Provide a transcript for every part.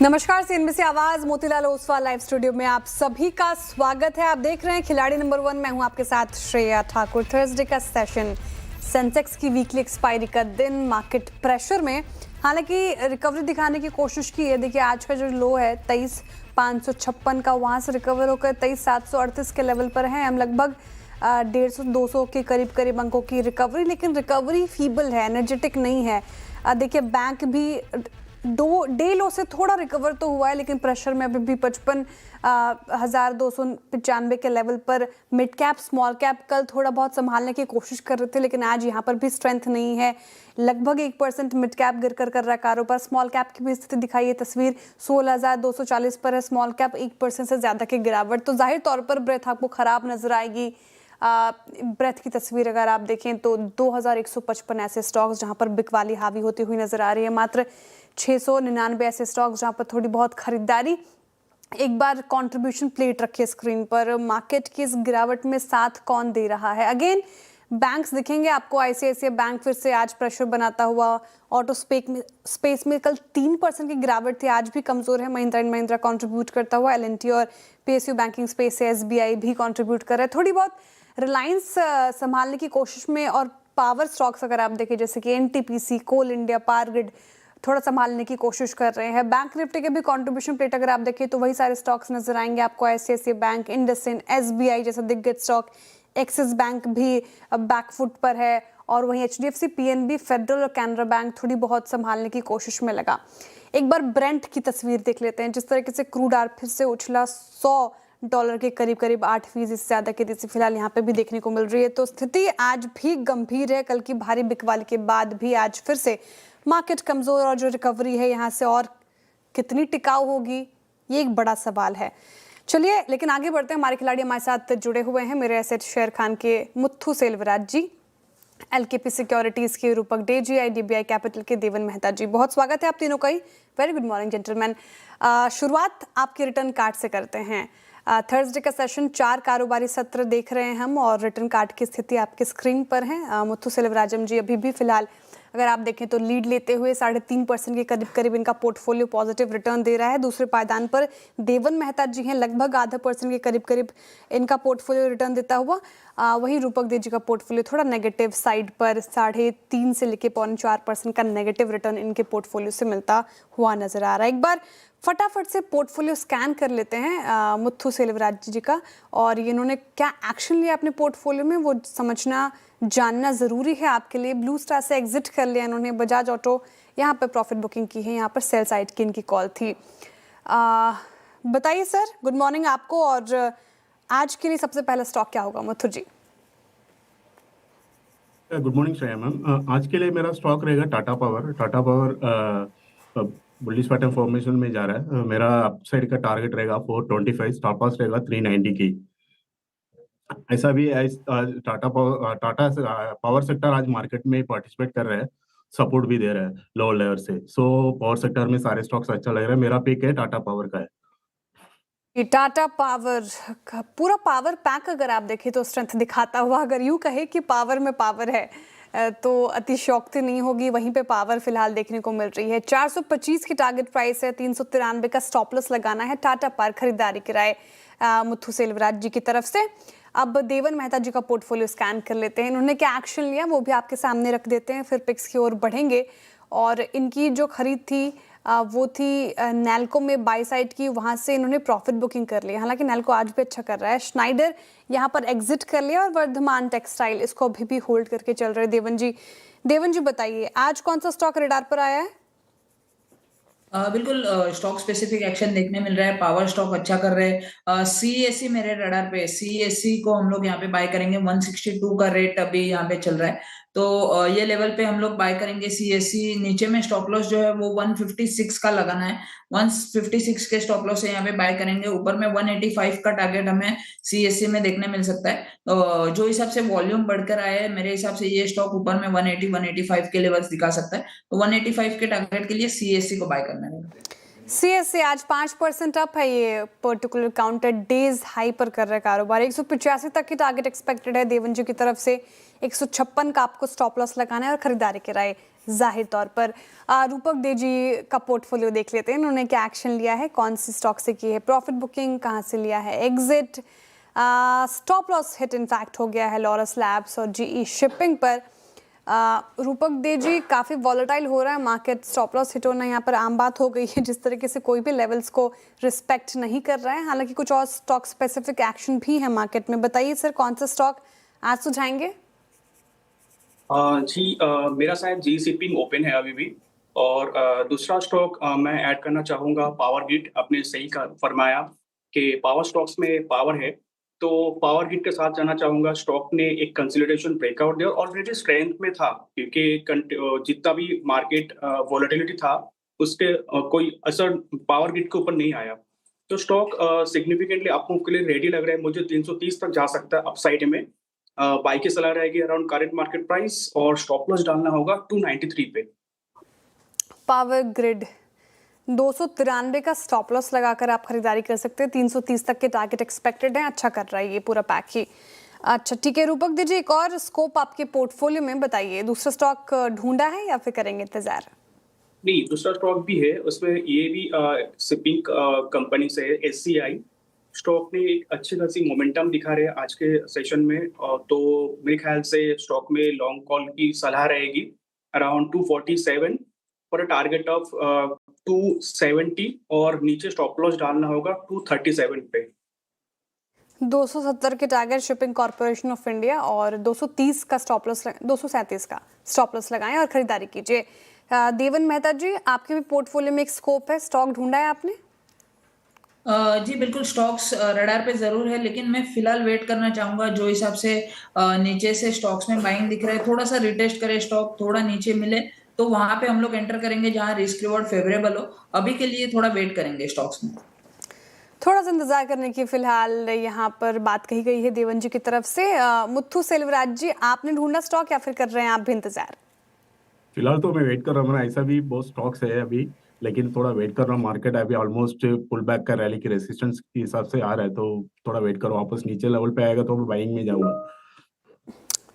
नमस्कार, सीएनबीसी आवाज Motilal Oswal live studio में आप सभी का स्वागत है। आप देख रहे हैं खिलाड़ी नंबर 1। मैं हूं आपके साथ श्रेया ठाकुर। थर्सडे का सेशन, सेंसेक्स की वीकली एक्सपायरी का दिन, मार्केट प्रेशर में हालांकि रिकवरी दिखाने की कोशिश की है। देखिए आज का जो लो है 23,556 का, वहां से रिकवर होकर 23,738 के लेवल पर है। हम लगभग 150-200 के करीब अंकों की रिकवरी, लेकिन रिकवरी फीबल है, एनर्जेटिक नहीं है। देखिए बैंक भी डे लो से थोड़ा रिकवर तो हुआ है, लेकिन प्रेशर में अभी भी 55,295 के लेवल पर। मिड कैप स्मॉल कैप कल थोड़ा बहुत संभालने की कोशिश कर रहे थे, लेकिन आज यहाँ पर भी स्ट्रेंथ नहीं है। लगभग 1% मिड कैप गिर कर रहा है कारोबार। स्मॉल कैप की भी स्थिति दिखाई है तस्वीर, 16,240 पर है स्मॉल कैप, 1% से ज्यादा की गिरावट। तो जाहिर तौर पर ब्रेथ आपको खराब नजर आएगी। ब्रेथ की तस्वीर अगर आप देखें तो 2,155 ऐसे स्टॉक्स जहां पर बिकवाली हावी होती हुई नजर आ रही है, मात्र 699 ऐसे स्टॉक्स जहां पर थोड़ी बहुत खरीदारी। एक बार कंट्रीब्यूशन प्लेट रखिए स्क्रीन पर, मार्केट की इस गिरावट में साथ कौन दे रहा है। अगेन बैंक्स दिखेंगे आपको। आईसीआईसीआई बैंक फिर से आज प्रेशर बनाता हुआ। ऑटो स्पेस में कल 3% की गिरावट थी, आज भी कमजोर है। महिंद्रा एंड महिंद्रा कंट्रीब्यूट करता हुआ, एलएनटी और पीएसयू बैंकिंग स्पेस से एसबीआई भी कंट्रीब्यूट कर रहा है। थोड़ी बहुत रिलायंस संभालने की कोशिश में, और पावर स्टॉक्स अगर आप देखें जैसे कि एनटीपीसी, कोल इंडिया, पावर ग्रिड थोड़ा संभालने की कोशिश कर रहे हैं। बैंक निफ्टी के भी कंट्रीब्यूशन प्लेट अगर आप देखें तो वही सारे स्टॉक्स नजर आएंगे आपको। आईसीआईसीआई बैंक, इंडसइंड, एसबीआई जैसा दिग्गज स्टॉक, एक्सिस बैंक भी बैकफुट पर है, और वहीं एचडीएफसी, पीएनबी, फेडरल और कैनरा बैंक थोड़ी बहुत संभालने की कोशिश में लगा। एक बार ब्रेंट की तस्वीर देख लेते हैं। जिस तरीके से क्रूड आर फिर से उछला, $100 के करीब 8% से ज्यादा की तेजी फिलहाल यहाँ पे भी देखने को मिल रही है। तो स्थिति आज भी गंभीर है। कल की भारी बिकवाली के बाद भी आज फिर से मार्केट कमजोर, और जो रिकवरी है यहाँ से और कितनी टिकाऊ होगी ये एक बड़ा सवाल है। चलिए लेकिन आगे बढ़ते हैं। हमारे खिलाड़ी हमारे साथ जुड़े हुए हैं। मेरे एसेट शेयर खान के मुथ्थू सेल्वराज जी, एलकेपी सिक्योरिटीज के रूपक डे जी, आईडीबीआई कैपिटल के देवन मेहता जी, बहुत स्वागत है आप तीनों का ही। Very good morning gentleman. शुरुआत आपके रिटर्न कार्ड से करते हैं। थर्सडे का सेशन, 4 कारोबारी सत्र देख रहे हैं हम, और रिटर्न कार्ड की स्थिति आपके स्क्रीन पर है। मुथ्थू सेल्वराजम जी अभी भी फिलहाल अगर आप देखें तो लीड लेते हुए 3.5% के करीब इनका पोर्टफोलियो पॉजिटिव रिटर्न दे रहा है। दूसरे पायदान पर देवन मेहता जी हैं, लगभग 0.5% के करीब इनका पोर्टफोलियो रिटर्न देता हुआ। वहीं रूपक दे जी का पोर्टफोलियो थोड़ा नेगेटिव साइड पर, 3.5 से लेकर 0.4% का नेगेटिव रिटर्न इनके पोर्टफोलियो से मिलता हुआ नजर आ रहा है। एक बार फटाफट से पोर्टफोलियो स्कैन कर लेते हैं मुथ्थू सेल्वराज जी का, और इन्होंने क्या एक्शन लिया अपने पोर्टफोलियो में वो समझना जानना जरूरी है आपके लिए। ब्लू स्टार से एग्जिट कर लिया इन्होंने, बजाज ऑटो यहाँ पे प्रॉफिट बुकिंग की है, यहाँ पर सेल साइड की इनकी कॉल थी। बताइए सर, गुड मॉर्निंग आपको, और आज के लिए सबसे पहला स्टॉक क्या होगा Muthu ji? Good morning Shreya ma'am. आज के लिए मेरा स्टॉक रहेगा Tata power. Tata power bullish pattern formation में जा रहा है। मेरा अपसाइड का टारगेट रहेगा 425, स्टॉप लॉस रहेगा 390 की। ऐसा भी टाटा पावर सेक्टर आज मार्केट में पार्टिसिपेट कर रहा है, सपोर्ट भी दे रहा है लोअर लेवल से। सो पावर सेक्टर में सारे स्टॉक्स अच्छा लग रहा है। मेरा पिक है टाटा पावर का है। टाटा पावर का पूरा पावर पैक अगर आप देखें तो स्ट्रेंथ दिखाता हुआ, अगर यूं कहे कि पावर में पावर है तो अतिशयोक्ति नहीं होगी। वहीं पे पावर फिलहाल देखने को मिल रही है। 425 की टारगेट प्राइस है, 393 का स्टॉप लॉस लगाना है। टाटा पावर खरीदारी की राय मुथ्थू सेल्वराज जी की तरफ से। अब देवन मेहता जी का पोर्टफोलियो स्कैन कर लेते हैं। इन्होंने क्या एक्शन लिया वो भी आपके सामने रख देते हैं, फिर पिक्स की ओर बढ़ेंगे। और इनकी जो खरीद थी वो थी नैल्को में बाई साइड की, वहां से इन्होंने प्रॉफिट बुकिंग कर लिया। हालांकि नैल्को आज भी अच्छा कर रहा है। श्नाइडर यहाँ पर एग्जिट कर लिया, और वर्धमान टेक्सटाइल इसको अभी भी होल्ड करके चल रहे हैं। देवन जी बताइए आज कौन सा स्टॉक रडार पर आया है? बिल्कुल स्टॉक स्पेसिफिक एक्शन देखने मिल रहा है। पावर स्टॉक अच्छा कर रहे हैं। सीएससी मेरे रडार पे, सीएससी को हम लोग यहाँ पे बाय करेंगे। 162 का रेट अभी यहाँ पे चल रहा है, तो ये लेवल पे हम लोग बाय करेंगे सीएससी। नीचे में स्टॉप लॉस जो है वो 156 का लगाना है। 156 के स्टॉप लॉस से यहाँ पे बाय करेंगे। ऊपर में 185 का टारगेट हमें सीएससी में देखने मिल सकता है। तो जो हिसाब से वॉल्यूम बढ़कर आया है, मेरे हिसाब से ये स्टॉक ऊपर में 180 185 के लेवल्स दिखा सकता है। तो 185 के टारगेट के लिए सीएससी को बाय करना है। सीएससी आज 5% अप है। ये पर्टिकुलर काउंटर डेज हाई पर कर रहा है कारोबार। 185 तक की टारगेट एक्सपेक्टेड है देवन जी की तरफ से। 156 का आपको स्टॉप लॉस लगाना है, और खरीदारी की राय जाहिर तौर पर। रूपक दे जी का पोर्टफोलियो देख लेते हैं, उन्होंने क्या एक्शन लिया है, कौन सी स्टॉक से की है प्रॉफिट बुकिंग, कहाँ से लिया है exit, stop loss hit in fact हो गया है लॉरस लैब्स और जीई शिपिंग पर। रूपक दे जी, काफ़ी वॉलेटाइल हो रहा है मार्केट, स्टॉप लॉस हिट होना यहाँ पर आम बात हो गई है, जिस तरीके से कोई भी लेवल्स को रिस्पेक्ट नहीं कर रहा है। हालांकि कुछ और स्टॉक स्पेसिफिक एक्शन भी है मार्केट में, बताइए सर कौन सा स्टॉक आज सुझाएंगे? जी, मेरा शायद जी शिपिंग ओपन है अभी भी। और दूसरा स्टॉक मैं ऐड करना चाहूँगा पावर ग्रिड। आपने सही फरमाया कि पावर स्टॉक्स में पावर है, तो पावर ग्रिड के साथ जाना चाहूँगा। स्टॉक ने एक कंसोलिडेशन ब्रेकआउट दिया, ऑलरेडी स्ट्रेंथ में था, क्योंकि जितना भी मार्केट वॉलेटिलिटी था उसके कोई असर पावर ग्रिड के ऊपर नहीं आया। तो स्टॉक सिग्निफिकेंटली अप मूव के लिए रेडी लग रहा है। मुझे 330 तक जा सकता है अपसाइड में। बाई की सलाह रहेगी अराउंड करंट मार्केट प्राइस, और स्टॉप लॉस डालना होगा 293 पे। पावर ग्रिड 293 का स्टॉप लॉस लगाकर आप खरीदारी कर सकते हैं, 330 तक के टारगेट एक्सपेक्टेड है, अच्छा कर रहा है ये पूरा पैक ही। अच्छा ठीक है रूपक दीजिए, एक और स्कोप आपके पोर्टफोलियो में बताइए, दूसरा स्टॉक ढूंढा है या फिर करेंगे इंतजार? नहीं, दूसरा स्टॉक भी है, उसमें ये भी शिपिंग कंपनी से है, SCI। स्टॉक ने एक अच्छी खासी मोमेंटम दिखा रहे हैं आज के सेशन में, तो मेरे ख्याल से स्टॉक में लॉन्ग कॉल की सलाह रहेगी around 247 for a target of 270, और नीचे स्टॉप लॉस डालना होगा 237 पे। 270 के target shipping corporation of India और 230 का स्टॉप लॉस, 237 का स्टॉप लॉस लगाएं और खरीदारी कीजिए। देवन मेहता जी, आपके भी पोर्टफोलियो में एक स्कोप है, स्टॉक ढूंढा है आपने? जी बिल्कुल, स्टॉक्स रडार पे जरूर है, लेकिन मैं फिलहाल वेट करना चाहूंगा। जो हिसाब से नीचे से स्टॉक्स में बाइंग दिख रहा है, थोड़ा सा रिटेस्ट करे स्टॉक, थोड़ा नीचे मिले तो वहां पे हम लोग एंटर करेंगे जहां रिस्क रिवॉर्ड फेवरेबल हो। अभी के लिए थोड़ा वेट करेंगे स्टॉक्स में, थोड़ा सा इंतजार करने की फिलहाल यहाँ पर बात कही गई है देवन जी की तरफ से। मुथ्थू सेल्वराज जी, आपने ढूंढा स्टॉक या फिर कर रहे हैं आप भी इंतजार? फिलहाल तो मैं वेट कर रहा हूँ, ऐसा भी बहुत स्टॉक्स है अभी, लेकिन थोड़ा वेट कर रहा हूँ। मार्केट अभी ऑलमोस्ट पुल बैक का रैली की रेसिस्टेंस के हिसाब से आ रहा है, तो थोड़ा वेट करो, वापस नीचे लेवल पे आएगा तो मैं बाइंग में जाऊंगा।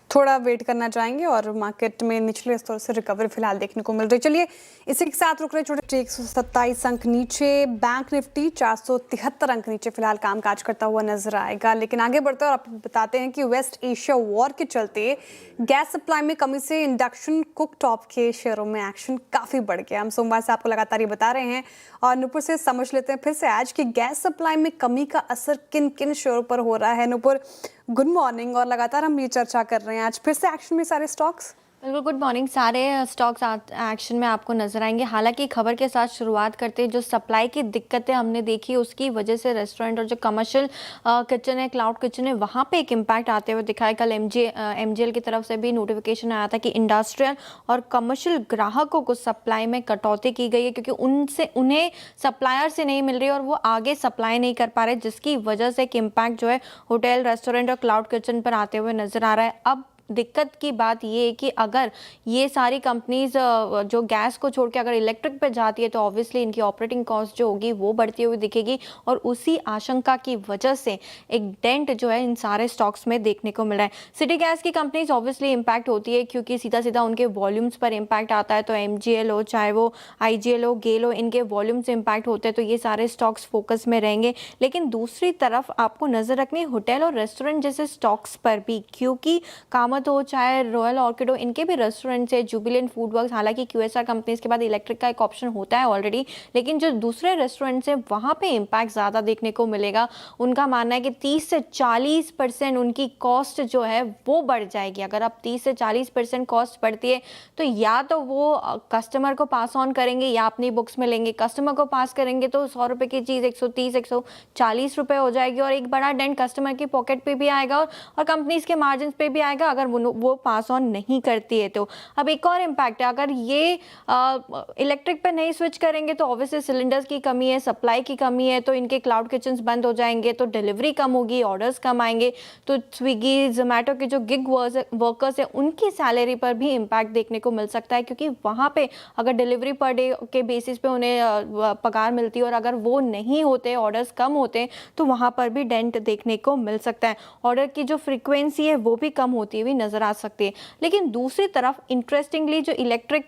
थोड़ा वेट करना चाहेंगे और मार्केट में निचले स्तर से रिकवरी फिलहाल देखने को मिल रही है। चलिए इसी के साथ रुक रहे छोटे 127 अंक नीचे, बैंक निफ्टी 473 अंक नीचे फिलहाल कामकाज करता हुआ नजर आएगा। लेकिन आगे बढ़ते और आपको बताते हैं कि वेस्ट एशिया वॉर के चलते गैस सप्लाई में कमी से इंडक्शन कुक टॉप के शेयरों में एक्शन काफी बढ़ गया। हम सोमवार से आपको लगातार ये बता रहे हैं और नुपुर से समझ लेते हैं फिर से आज की गैस सप्लाई में कमी का असर किन किन शेयरों पर हो रहा है। नुपुर गुड मॉर्निंग, और लगातार हम ये चर्चा कर रहे हैं, आज फिर से एक्शन में सारे स्टॉक्स। बिल्कुल गुड मॉर्निंग। सारे स्टॉक्स एक्शन में आपको नजर आएंगे। हालांकि खबर के साथ शुरुआत करते हैं, जो सप्लाई की दिक्कतें हमने देखी उसकी वजह से रेस्टोरेंट और जो कमर्शियल किचन है, क्लाउड किचन है, वहाँ पे एक इम्पैक्ट आते हुए दिखा है। कल MGL की तरफ से भी नोटिफिकेशन आया था कि इंडस्ट्रियल और कमर्शियल ग्राहकों को सप्लाई में कटौती की गई है, क्योंकि उन्हें सप्लायर से नहीं मिल रही और वो आगे सप्लाई नहीं कर पा रहे, जिसकी वजह से एक इम्पैक्ट जो है होटल, रेस्टोरेंट और क्लाउड किचन पर आते हुए नजर आ रहा है। अब दिक्कत की बात ये है कि अगर ये सारी कंपनीज जो गैस को छोड़ के अगर इलेक्ट्रिक पे जाती है तो ऑब्वियसली इनकी ऑपरेटिंग कॉस्ट जो होगी वो बढ़ती हुई दिखेगी, और उसी आशंका की वजह से एक डेंट जो है इन सारे स्टॉक्स में देखने को मिल रहा है। सिटी गैस की कंपनीज ऑब्वियसली इम्पैक्ट होती है, क्योंकि सीधा सीधा उनके वॉल्यूम्स पर इम्पैक्ट आता है। तो MGL हो, चाहे वो IGL हो, गेल हो, इनके वॉल्यूम्स इम्पैक्ट होते हैं, तो ये सारे स्टॉक्स फोकस में रहेंगे। लेकिन दूसरी तरफ आपको नजर रखनी है होटल और रेस्टोरेंट जैसे स्टॉक्स पर भी, क्योंकि हो चाहे रॉयल ऑर्किड हो, इनके भी रेस्टोरेंट्स है, जुबिलेंट फूड वर्क्स। हालांकि QSR कंपनीज के बाद इलेक्ट्रिक का एक ऑप्शन होता है ऑलरेडी, लेकिन जो दूसरे रेस्टोरेंट्स हैं वहां पे इम्पैक्ट ज़्यादा देखने को मिलेगा। उनका मानना है कि 30 से 40% उनकी कॉस्ट जो है वो बढ़ जाएगी। अगर अब 30 से 40% कॉस्ट बढ़ती है तो या तो वो कस्टमर को पास ऑन करेंगे या अपनी बुक्स में लेंगे। कस्टमर को पास करेंगे तो 100 रुपये की चीज़ 130-140 रुपये हो जाएगी, और एक बड़ा डेंट कस्टमर की पॉकेट पे भी आएगा और कंपनीज के मार्जिन पे भी आएगा अगर वो पास ऑन नहीं करती है। तो अब एक और इम्पैक्ट है, अगर ये इलेक्ट्रिक पे नहीं स्विच करेंगे तो ऑब्वियसली सिलेंडर्स की कमी है, सप्लाई की कमी है, तो इनके क्लाउड किचन्स बंद हो जाएंगे, तो डिलीवरी कम होगी, ऑर्डर्स कम आएंगे, तो स्विगी जोमेटो के जो गिग वर्कर्स है उनकी सैलरी पर भी इम्पैक्ट देखने को मिल सकता है, क्योंकि वहाँ पे अगर डिलीवरी पर डे के बेसिस पे उन्हें पगार मिलती है और अगर वो नहीं होते, ऑर्डर्स कम होते, तो वहाँ पर भी डेंट देखने को मिल सकता है। ऑर्डर की जो फ्रीक्वेंसी है वो भी कम होती हुई नज़र आ सकती है। लेकिन दूसरी तरफ इंटरेस्टिंगली जो इलेक्ट्रिक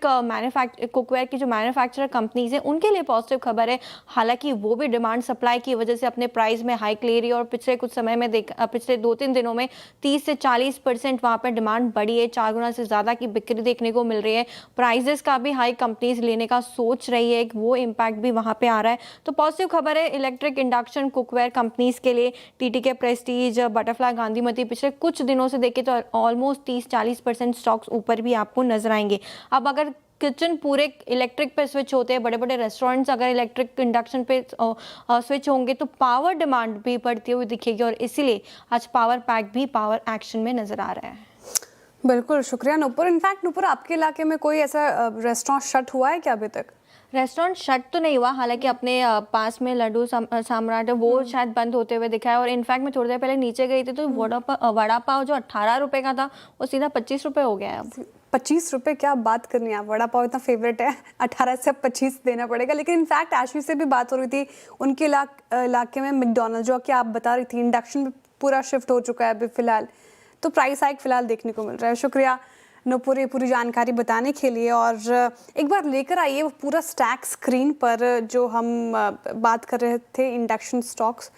कुकवेयर की जो मैन्युफैक्चरर कंपनीज हैं उनके लिए पॉजिटिव खबर है। हालांकि वो भी डिमांड सप्लाई की वजह से अपने प्राइस में हाइक ले रही है और पिछले कुछ समय में पिछले 2-3 दिनों में 30 से 40% वहाँ पर डिमांड बढ़ी है, 4 गुना से ज़्यादा की बिक्री देखने को मिल रही है। प्राइजेस का भी हाई कंपनीज लेने का सोच रही है, वो इम्पैक्ट भी वहाँ पे आ रहा है। तो पॉजिटिव खबर है इलेक्ट्रिक इंडक्शन कुकवेयर कंपनीज के लिए। टीटीके प्रेस्टीज, बटरफ्लाई, गांधीमती पिछले कुछ दिनों से देखें तो ऑलमोस्ट 30-40% स्टॉक्स ऊपर भी आपको नजर आएंगे। अब अगर किचन पूरे इलेक्ट्रिक पे स्विच होते हैं, बड़े बड़े रेस्टोरेंट्स अगर इलेक्ट्रिक इंडक्शन पे स्विच होंगे तो पावर डिमांड भी बढ़ती हुई दिखेगी और इसीलिए आज पावर पैक भी पावर एक्शन में नजर आ रहा है। बिल्कुल, शुक्रिया नूपुर। इनफैक्ट नूपुर, आपके इलाके में कोई ऐसा रेस्टोरेंट शट हुआ है क्या अभी तक? रेस्टोरेंट शट तो नहीं हुआ, हालांकि अपने पास में लड्डू सम्राट है वो शायद बंद होते हुए दिखा है। और इनफैक्ट मैं थोड़ी देर पहले नीचे गई थी तो वड़ा पाव जो 18 रुपए का था वो सीधा 25 रुपए हो गया है अब। 25 रुपए? क्या बात करनी है आप, वड़ा पाव इतना फेवरेट है, 18 से अब 25 देना पड़ेगा। लेकिन इनफैक्ट आशवी से भी बात हो रही थी, उनके इलाके में मैकडॉनल्ड जो कि आप बता रही थी इंडक्शन में पूरा शिफ्ट हो चुका है अभी फिलहाल, तो प्राइस हाइक फिलहाल देखने को मिल रहा है। शुक्रिया नूपुर ये पूरी जानकारी बताने के लिए। और एक बार लेकर आइए वो पूरा स्टैक स्क्रीन पर जो हम बात कर रहे थे इंडक्शन स्टॉक्स।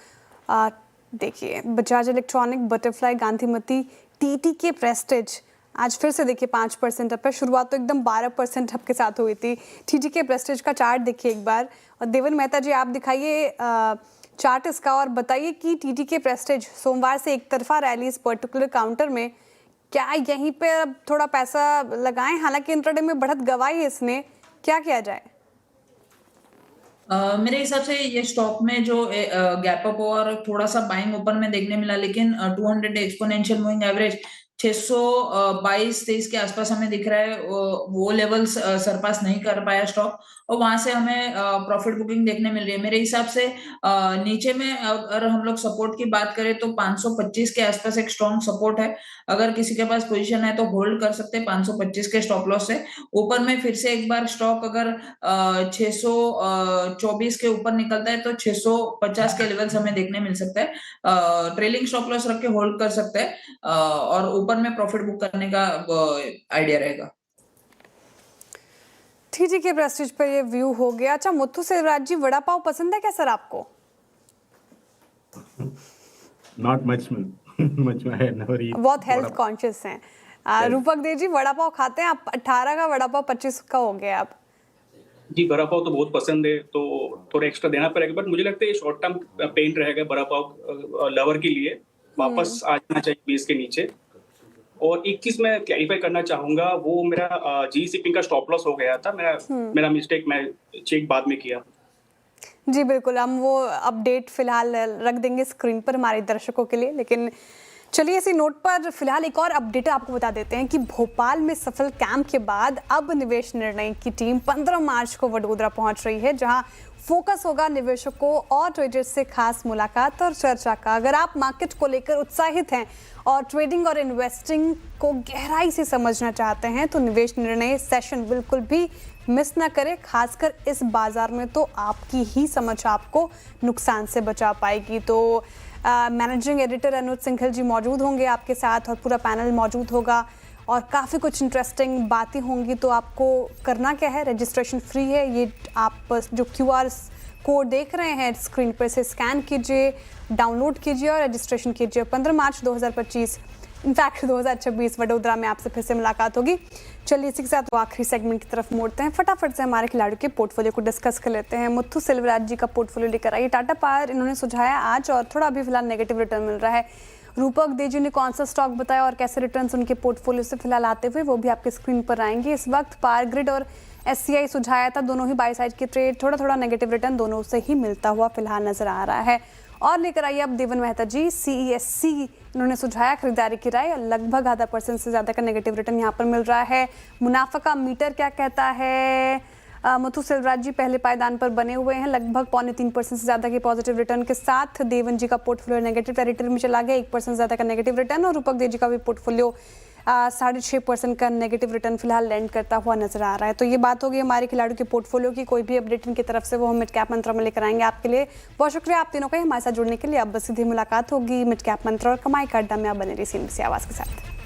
देखिए Bajaj electronic, Butterfly, Gandhimathi, TTK Prestige आज फिर से देखिए 5% अप है। शुरुआत तो एकदम 12% अप के साथ हुई थी। टीटीके प्रेस्टीज का चार्ट देखिए एक बार, और देवन मेहता जी आप दिखाइए चार्ट इसका और बताइए कि टीटीके प्रेस्टीज सोमवार से एक तरफा रैली इस पर्टिकुलर काउंटर में, क्या यहीं पे अब थोड़ा पैसा लगाएं? हालांकि इंट्राडे में बढ़त गवाई है इसने, क्या किया जाए? मेरे हिसाब से ये स्टॉक में जो गैप अप और थोड़ा सा बाइंग ओपन में देखने मिला, लेकिन 200 एक्सपोनेंशियल मूविंग एवरेज 622-23 के आसपास हमें दिख रहा है, वो लेवल सरपास नहीं कर पाया स्टॉक, और वहां से हमें प्रॉफिट बुकिंग देखने मिल रही है। मेरे हिसाब से नीचे में अगर हम लोग सपोर्ट की बात करें तो 525 के आसपास एक स्ट्रॉन्ग सपोर्ट है। अगर किसी के पास पोजीशन है तो होल्ड कर सकते हैं 525 के स्टॉप लॉस से। ऊपर में फिर से एक बार स्टॉक अगर 624 के ऊपर निकलता है तो 650 के लेवल्स हमें देखने मिल सकता है। ट्रेलिंग स्टॉप लॉस रख के होल्ड कर सकते हैं और ऊपर में प्रॉफिट बुक करने का आइडिया रहेगा। टीटीके प्रेस्टीज पर ये व्यू हो गया। अच्छा मुथु सेलराज जी, वड़ा पाव पसंद है क्या सर आपको? Not much I never eat बहुत हेल्थ वड़ा- कॉन्शियस हैं। रूपक देव जी, वड़ा पाव खाते हैं आप? 18 का वड़ा पाव 25 का हो गया आप। जी, वड़ा पाव तो बहुत पसंद है, तो थोड़ा एक्स्ट्रा देना पड़ेगा, बट मुझे लगता है ये शॉर्ट टर्म पेन रहेगा वड़ा पाव लवर के लिए। वापस आ जाना चाहिए 20 के नीचे। और एक चीज मैं क्लैरिफाई करना चाहूंगा, वो मेरा जी शिपिंग का स्टॉप लॉस हो गया था, मेरा मिस्टेक, मैं चेक बाद में किया। जी बिल्कुल, हम वो अपडेट फिलहाल रख देंगे स्क्रीन पर हमारे दर्शकों के लिए। लेकिन चलिए इसी नोट पर फिलहाल एक और अपडेट आपको बता देते हैं कि भोपाल में सफल कैंप के बाद अब निवेश निर्णय की टीम 15 मार्च को वडोदरा पहुंच रही है, जहां फोकस होगा निवेशकों और ट्रेडर्स से खास मुलाकात और चर्चा का। अगर आप मार्केट को लेकर उत्साहित हैं और ट्रेडिंग और इन्वेस्टिंग को गहराई से समझना चाहते हैं तो निवेश निर्णय सेशन बिल्कुल भी मिस ना करें। खासकर इस बाजार में तो आपकी ही समझ आपको नुकसान से बचा पाएगी। तो मैनेजिंग एडिटर अनुज सिंघल जी मौजूद होंगे आपके साथ और पूरा पैनल मौजूद होगा और काफ़ी कुछ इंटरेस्टिंग बातें होंगी। तो आपको करना क्या है, रजिस्ट्रेशन फ्री है। ये आप जो QR कोड देख रहे हैं स्क्रीन पर से स्कैन कीजिए, डाउनलोड कीजिए और रजिस्ट्रेशन कीजिए। 15 मार्च 2025 इनफैक्ट 2026 वडोदरा में आपसे फिर से मुलाकात होगी। चलिए इसी के साथ वो आखिरी सेगमेंट की तरफ मोड़ते हैं। फटाफट से हमारे खिलाड़ियों के पोर्टफोलियो को डिस्कस कर लेते हैं। मुथु सेल्वराज जी का पोर्टफोलियो लेकर आइए। टाटा पावर इन्होंने सुझाया आज और थोड़ा अभी फिलहाल नेगेटिव रिटर्न मिल रहा है। रूपक देव जी ने कौन सा स्टॉक बताया और कैसे रिटर्न्स उनके पोर्टफोलियो से फिलहाल आते हुए वो भी आपके स्क्रीन पर आएंगे। इस वक्त पावर ग्रिड और SCI सुझाया था, दोनों ही बाई साइड के ट्रेड, थोड़ा थोड़ा नेगेटिव रिटर्न दोनों से ही मिलता हुआ फिलहाल नजर आ रहा है। और लेकर आइए अब देवन मेहता जी, CESC इन्होंने सुझाया खरीदारी की राय, लगभग ½ से ज़्यादा का नेगेटिव रिटर्न यहाँ पर मिल रहा है। मुनाफा का मीटर क्या कहता है? मुथु सेल्वराज जी पहले पायदान पर बने हुए हैं, लगभग 3.25% से ज़्यादा के पॉजिटिव रिटर्न के साथ। देवन जी का पोर्टफोलियो नेगेटिव टेरिटरी में चला गया, 1% से ज़्यादा का नेगेटिव रिटर्न। और रूपक देव जी का भी पोर्टफोलियो 6.5% का नेगेटिव रिटर्न फिलहाल लैंड करता हुआ नजर आ रहा है। तो ये बात होगी हमारे खिलाड़ियों के पोर्टफोलियो की। कोई भी अपडेट इनकी तरफ से वो हम मिड कैप मंत्रा में लेकर आएंगे आपके लिए। बहुत शुक्रिया आप तीनों का हमारे साथ जुड़ने के लिए। अब बस सीधी मुलाकात होगी मिड कैप मंत्रा और कमाई का अड्डा में। आप बने रही CNBC आवाज़ के साथ।